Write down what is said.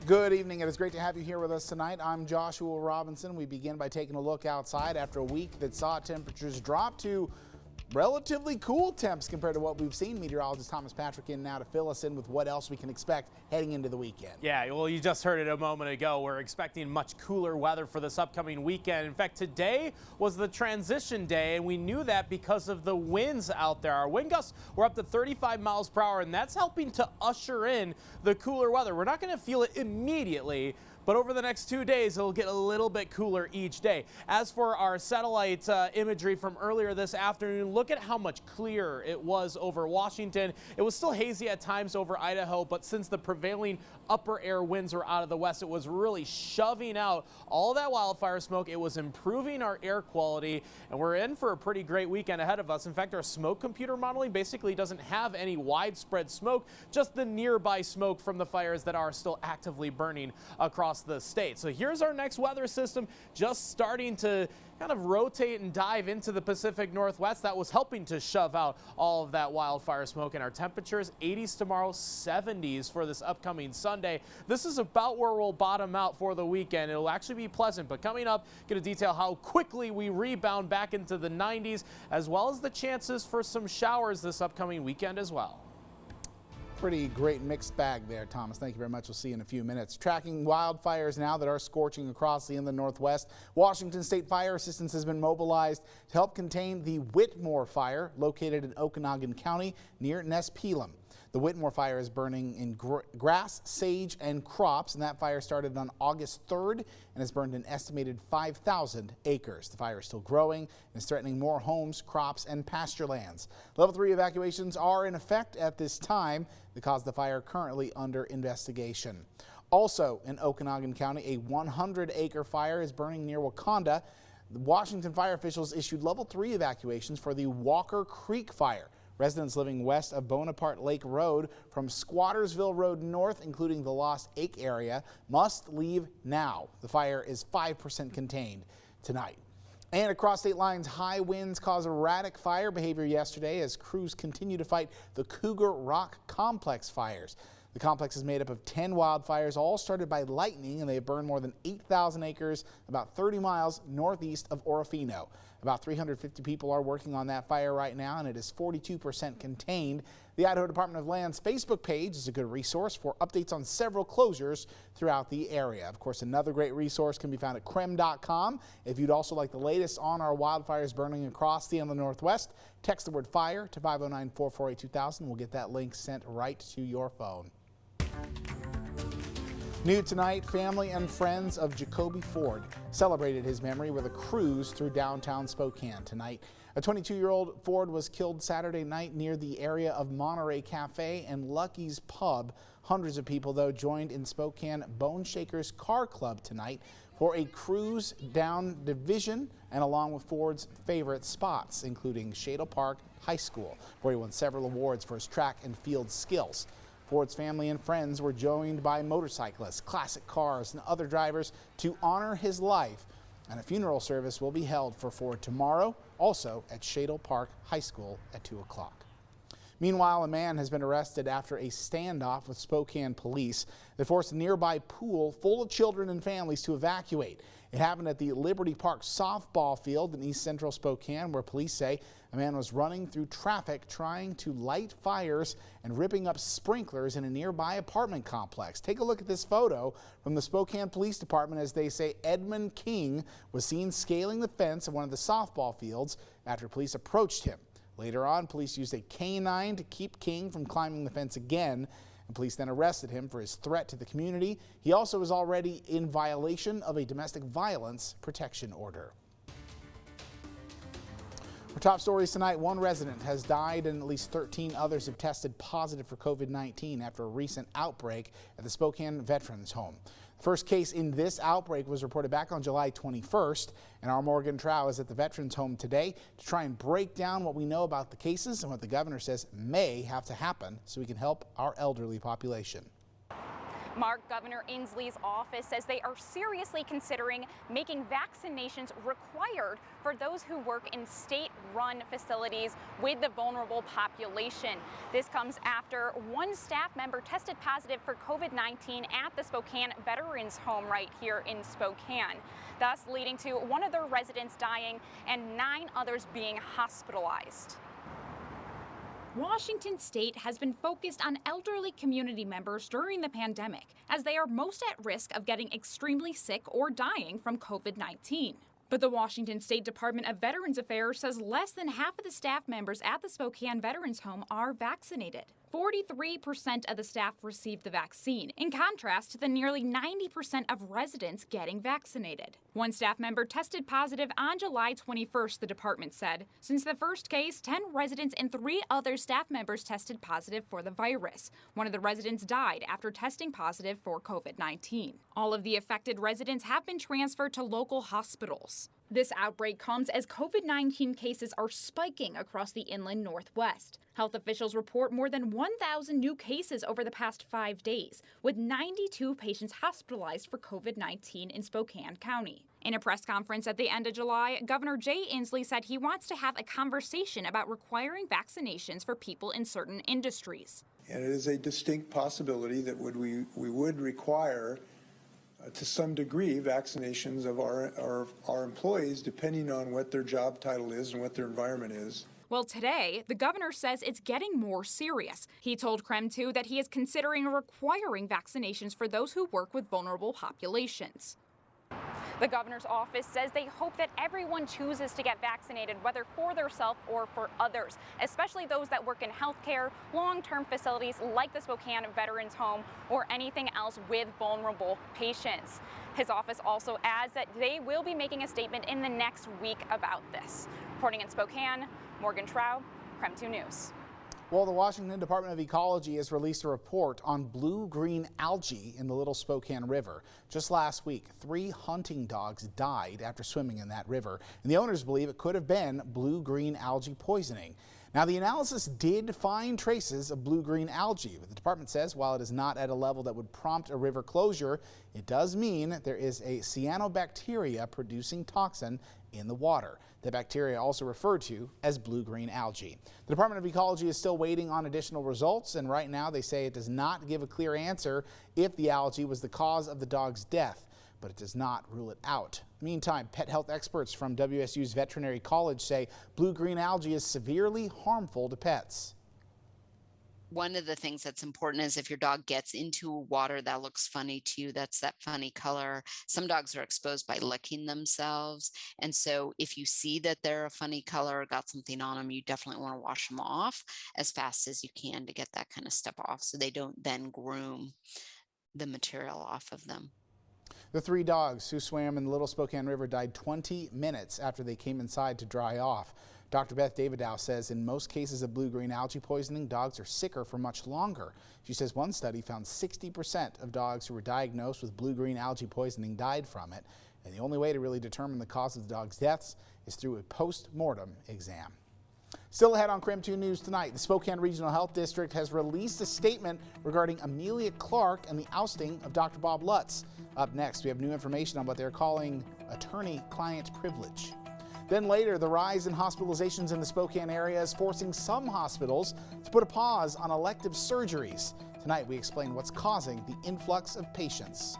Good evening. It is great to have you here with us tonight. I'm Joshua Robinson. We begin by taking a look outside after a week that saw temperatures drop to relatively cool temps compared to what we've seen. Meteorologist Thomas Patrick in now to fill us in with what else we can expect heading into the weekend. Yeah, well, you just heard it a moment ago. We're expecting much cooler weather for this upcoming weekend. In fact, today was the transition day, and we knew that because of the winds out there. Our wind gusts were up to 35 miles per hour, and that's helping to usher in the cooler weather. We're not going to feel it immediately, but over the next 2 days, it'll get a little bit cooler each day. As for our satellite imagery from earlier this afternoon, look at how much clearer it was over Washington. It was still hazy at times over Idaho, but since the prevailing upper air winds were out of the west, it was really shoving out all that wildfire smoke. It was improving our air quality, and we're in for a pretty great weekend ahead of us. In fact, our smoke computer modeling basically doesn't have any widespread smoke, just the nearby smoke from the fires that are still actively burning across the state. So here's our next weather system, just starting to kind of rotate and dive into the Pacific Northwest. That was helping to shove out all of that wildfire smoke. And our temperatures 80s tomorrow, 70s for this upcoming Sunday. This is about where we'll bottom out for the weekend. It'll actually be pleasant, but coming up, going to detail how quickly we rebound back into the 90s, as well as the chances for some showers this upcoming weekend as well. Pretty great mixed bag there, Thomas. Thank you very much. We'll see you in a few minutes. Tracking wildfires now that are scorching across the inland Northwest. Washington State Fire Assistance has been mobilized to help contain the WHITMORE fire located in Okanogan County near NESPELEM. The WHITMORE fire is burning in grass, sage, and crops, and that fire started on August 3rd and has burned an estimated 5,000 acres. The fire is still growing and is threatening more homes, crops, and pasture lands. Level 3 evacuations are in effect at this time. The cause of the fire currently under investigation. Also in Okanogan County, a 100-acre fire is burning near Wakanda. The Washington fire officials issued level 3 evacuations for the Walker Creek fire. Residents living west of Bonaparte Lake Road from Squattersville Road north, including the Lost Lake area, must leave now. The fire is 5% contained tonight. And across state lines, high winds caused erratic fire behavior yesterday as crews continue to fight the Cougar Rock Complex fires. The complex is made up of 10 wildfires, all started by lightning, and they have burned more than 8,000 acres about 30 miles northeast of Orofino. About 350 people are working on that fire right now, and it is 42% contained. The Idaho Department of Land's Facebook page is a good resource for updates on several closures throughout the area. Of course, another great resource can be found at crem.com. If you'd also like the latest on our wildfires burning across the inland Northwest, text the word FIRE to 509-448-2000. We'll get that link sent right to your phone. New tonight, family and friends of JAKOBE Ford celebrated his memory with a cruise through downtown Spokane tonight. A 22-year-old Ford was killed Saturday night near the area of Monterey Cafe and Lucky's Pub. Hundreds of people, though, joined in Spokane Bone Shakers Car Club tonight for a cruise down Division and along with Ford's favorite spots, including Shadle Park High School, where he won several awards for his track and field skills. Ford's family and friends were joined by motorcyclists, classic cars, and other drivers to honor his life. And a funeral service will be held for Ford tomorrow, also at Shadle Park High School at 2 o'clock. Meanwhile, a man has been arrested after a standoff with Spokane police that forced a nearby pool full of children and families to evacuate. It happened at the Liberty Park softball field in East Central Spokane, where police say a man was running through traffic trying to light fires and ripping up sprinklers in a nearby apartment complex. Take a look at this photo from the Spokane Police Department as they say Edmund King was seen scaling the fence of one of the softball fields after police approached him. Later on, police used a canine to keep King from climbing the fence again, and police then arrested him for his threat to the community. He also is already in violation of a domestic violence protection order. For top stories tonight, one resident has died and at least 13 others have tested positive for COVID-19 after a recent outbreak at the Spokane Veterans Home. The first case in this outbreak was reported back on July 21st, and our Morgan Trow is at the Veterans Home today to try and break down what we know about the cases and what the governor says may have to happen so we can help our elderly population. Mark, Governor Inslee's office says they are seriously considering making vaccinations required for those who work in state run facilities with the vulnerable population. This comes after one staff member tested positive for COVID-19 at the Spokane Veterans Home right here in Spokane, thus leading to one of their residents dying and 9 others being hospitalized. Washington State has been focused on elderly community members during the pandemic, as they are most at risk of getting extremely sick or dying from COVID-19. But the Washington State Department of Veterans Affairs says less than half of the staff members at the Spokane Veterans Home are vaccinated. 43% of the staff received the vaccine, in contrast to the nearly 90% of residents getting vaccinated. One staff member tested positive on July 21st, the department said. Since the first case, 10 residents and 3 other staff members tested positive for the virus. One of the residents died after testing positive for COVID-19. All of the affected residents have been transferred to local hospitals. This outbreak comes as COVID-19 cases are spiking across the inland Northwest. Health officials report more than 1,000 new cases over the past 5 days, with 92 patients hospitalized for COVID-19 in Spokane County. In a press conference at the end of July, Governor Jay Inslee said he wants to have a conversation about requiring vaccinations for people in certain industries. And it is a distinct possibility that we would require to some degree vaccinations of our employees, depending on what their job title is and what their environment is. Well, today, the governor says it's getting more serious. He told KREM 2 that he is considering requiring vaccinations for those who work with vulnerable populations. The governor's office says they hope that everyone chooses to get vaccinated, whether for themselves or for others, especially those that work in healthcare, long-term facilities like the Spokane Veterans Home, or anything else with vulnerable patients. His office also adds that they will be making a statement in the next week about this. Reporting in Spokane, Morgan Trout, KREM 2 News. Well, the Washington Department of Ecology has released a report on blue-green algae in the Little Spokane River. Just last week, 3 hunting dogs died after swimming in that river, and the owners believe it could have been blue-green algae poisoning. Now, the analysis did find traces of blue-green algae, but the department says while it is not at a level that would prompt a river closure, it does mean there is a cyanobacteria producing toxin in the water. The bacteria also referred to as blue-green algae. The Department of Ecology is still waiting on additional results, and right now they say it does not give a clear answer if the algae was the cause of the dog's death, but it does not rule it out. Meantime, pet health experts from WSU's Veterinary College say blue-green algae is severely harmful to pets. One of the things that's important is if your dog gets into water that looks funny to you, that's that funny color. Some dogs are exposed by licking themselves. And so if you see that they're a funny color or got something on them, you definitely want to wash them off as fast as you can to get that kind of stuff off so they don't then groom the material off of them. The 3 dogs who swam in the Little Spokane River died 20 minutes after they came inside to dry off. Dr. Beth DAVIDOW says in most cases of blue-green algae poisoning, dogs are sicker for much longer. She says one study found 60% of dogs who were diagnosed with blue-green algae poisoning died from it, and the only way to really determine the cause of the dog's deaths is through a post-mortem exam. Still ahead on KREM 2 News tonight, the Spokane Regional Health District has released a statement regarding Amelia Clark and the ousting of Dr. Bob Lutz. Up next, we have new information on what they're calling attorney-client privilege. Then later, the rise in hospitalizations in the Spokane area is forcing some hospitals to put a pause on elective surgeries. Tonight, we explain what's causing the influx of patients.